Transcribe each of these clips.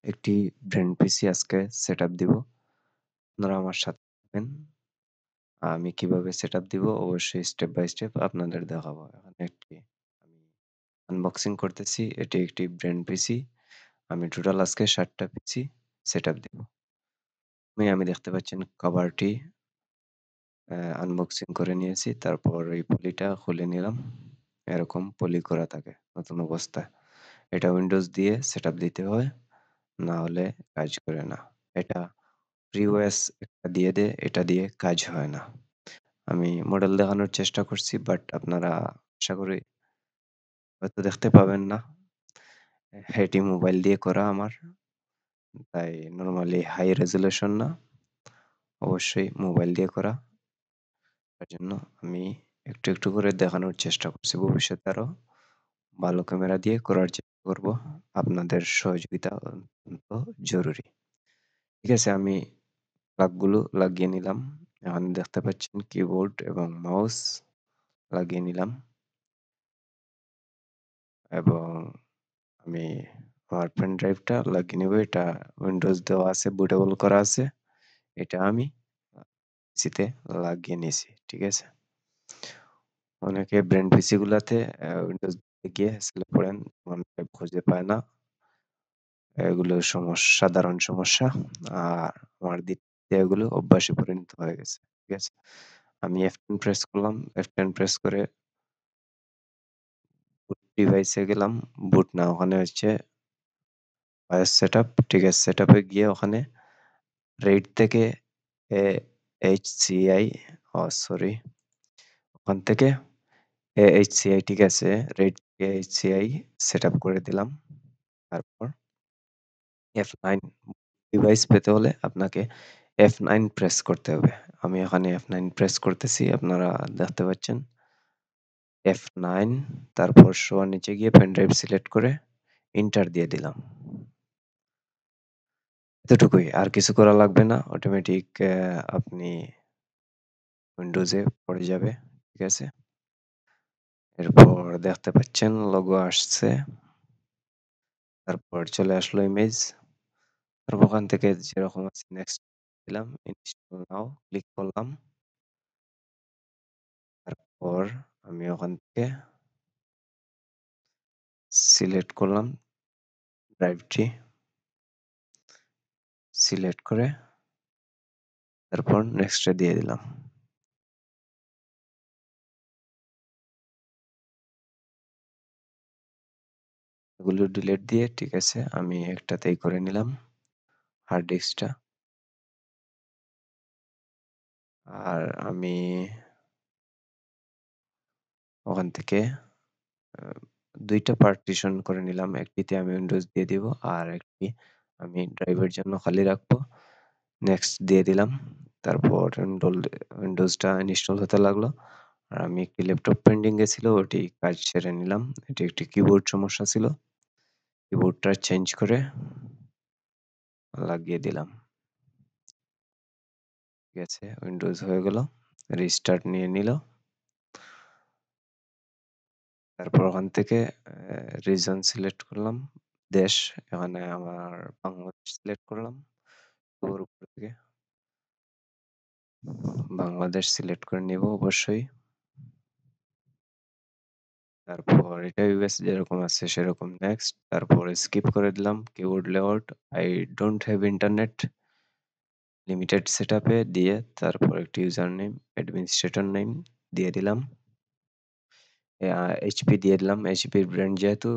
একটি ব্র্যান্ড পিসি আজকে সেটআপ দিব। আপনারা আমার সাথে থাকবেন। আমি কিভাবে সেটআপ দিব অবশ্যই স্টেপ বাই স্টেপ আপনাদের দেখাবো। এখানে একটি আমি আনবক্সিং করতেছি। এটি একটি ব্র্যান্ড পিসি। আমি টোটাল আজকে ৭ টা পিসি সেটআপ দিব। আমি দেখতে পাচ্ছেন কভারটি আনবক্সিং করে নিয়েছি। তারপর এই পলিটা খুলে নিলাম। এরকম পলি করা থাকে নতুন অবস্থায়। এটা উইন্ডোজ দিয়ে সেটআপ দিতে হয়। না হলে কাজ করে না। এটা FreeOS একটা দিয়ে দেয়, এটা দিয়ে কাজ হয় না। আমি মডেল দেখানোর চেষ্টা করছি বাট আপনারা আশা করি হয়তো দেখতে পাবেন না। এটি মোবাইল দিয়ে করা আমার। তাই নরমালি হাই রেজোলিউশন না। অবশ্যই মোবাইল দিয়ে করা। তার জন্য আমি একটু, একটু করে দেখানোর চেষ্টা করছি। ভবিষ্যতে আরো ভালো ক্যামেরা দিয়ে করার চেষ্টা করব। আপনাদের সহযোগিতা অত্যন্ত জরুরি। ঠিক আছে? আমি প্লাগগুলো লাগিয়ে নিলাম। এখন দেখতে পাচ্ছেন কিবোর্ড এবং মাউস লাগিয়ে নিলাম এবং আমি আমার পেন ড্রাইভটা লাগিয়ে নেব। এটা উইন্ডোজ দেওয়া আছে, বুটেবল করা আছে। এটা আমি পিসিতে লাগিয়ে নিয়েছি। ঠিক আছে? অনেকে ব্র্যান্ড পিসি গুলাতে উইন্ডোজ গিয়ে হ্যাসেলে পড়েন, ড্রাইভ খুঁজে পায় না। এগুলো সাধারণ সমস্যা। আর আমার দিক দিয়ে এগুলো অভ্যাসে পরিণত হয়ে গেছে। ঠিক আছে? আমি F10 প্রেস করলাম। F10 প্রেস করে বুট ডিভাইসে গেলাম। বুট না, ওখানে হচ্ছে BIOS সেটআপ। ঠিক আছে? সেটআপে গিয়ে ওখানে RAID থেকে এ HCI সরি। ওখান থেকে HCI ঠিক আছে। RAID থেকে HCI সেটআপ করে দিলাম। তারপর F9 ডিভাইস পেতে হলে আপনাকে F9 প্রেস করতে হবে। আমি এখানে F9 প্রেস করতেছি। আপনারা দেখতে পাচ্ছেন। F9 তারপর শো নিচে গিয়ে পেন ড্রাইভ সিলেক্ট করে এন্টার দিয়ে দিলাম। এতটুকুই। আর কিছু করা লাগবে না। অটোমেটিক আপনি উইন্ডোজে পড়ে যাবে। ঠিক আছে? এরপর দেখতে পাচ্ছেন লোগো আসছে। তারপর চলে আসলো ইমেজ। তারপর ওখান থেকে যেরকম আছে নেক্সট দিলাম। ইনস্টল নাও ক্লিক করলাম। তারপর আমি ওখান থেকে সিলেক্ট করলাম ড্রাইভটি। সিলেক্ট করে তারপর নেক্সট এ দিয়ে দিলাম। এগুলো ডিলিট দিয়ে ঠিক আছে আমি একটাতেই করে নিলাম হার্ড ডিস্কটা। আর আমি ওখান থেকে ২ টা পার্টিশন করে নিলাম। একটিতে আমি উইন্ডোজ দিয়ে দিব আর একটি আমি ড্রাইভের জন্য খালি রাখবো। নেক্সট দিয়ে দিলাম। তারপর উইন্ডোজটা ইনস্টল হতে লাগলো। আর আমি একটি ল্যাপটপ পেন্ডিং এ ছিল ওটি কাজ সেরে নিলাম। এটি একটি কিবোর্ড সমস্যা ছিল। কিবোর্ডটা চেঞ্জ করে লাগিয়ে দিলাম। ঠিক আছে? উইন্ডোজ হয়ে গেল। রিস্টার্ট নিয়ে নিল। তারপর ওখান থেকে রিজন সিলেক্ট করলাম। দেশ এখানে আমার বাংলাদেশ সিলেক্ট করলাম। ওর উপর থেকে বাংলাদেশ সিলেক্ট করে নিব অবশ্যই। তারপর এটা ইউএস যেরকম আছে সেরকম নেক্সট। তারপর স্কিপ করে দিলাম keyboard layout. I don't have internet limited সেটআপে দিয়ে তারপর একটি ইউজার নেম অ্যাডমিনিস্ট্রেটর নেম দিয়ে দিলাম। এইচপি দিয়ে দিলাম। এইচপির ব্র্যান্ড যেহেতু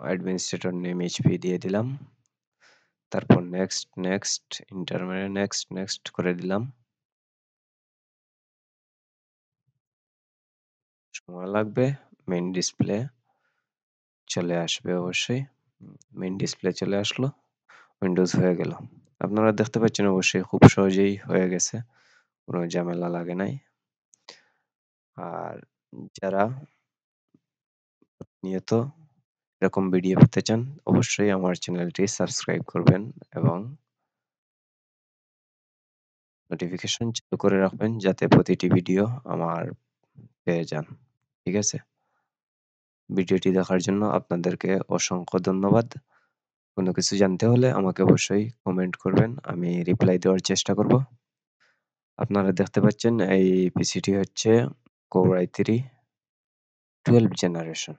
অ্যাডমিনিস্ট্রেটর নেম এইচপি দিয়ে দিলাম। তারপর নেক্সট, নেক্সট, এন্টার মেরে নেক্সট, নেক্সট করে দিলাম। সময় লাগবে। মেইন ডিসপ্লে চলে আসবে অবশ্যই। মেইন ডিসপ্লে চলে আসলো। উইন্ডোজ হয়ে গেল। আপনারা দেখতে পাচ্ছেন অবশ্যই খুব সহজেই হয়ে গেছে। কোনো ঝামেলা লাগে নাই। আর যারা নিয়ত এরকম ভিডিও পেতে চান অবশ্যই আমার চ্যানেলটি সাবস্ক্রাইব করবেন এবং নোটিফিকেশন চালু করে রাখবেন যাতে প্রতিটি ভিডিও আমার পেয়ে যান। ঠিক আছে? ভিডিওটি দেখার জন্য আপনাদেরকে অসংখ্য ধন্যবাদ। কোনো কিছু জানতে হলে আমাকে অবশ্যই কমেন্ট করবেন। আমি রিপ্লাই দেওয়ার চেষ্টা করব। আপনারা দেখতে পাচ্ছেন এই পিসিটি হচ্ছে Core i3 12 জেনারেশন।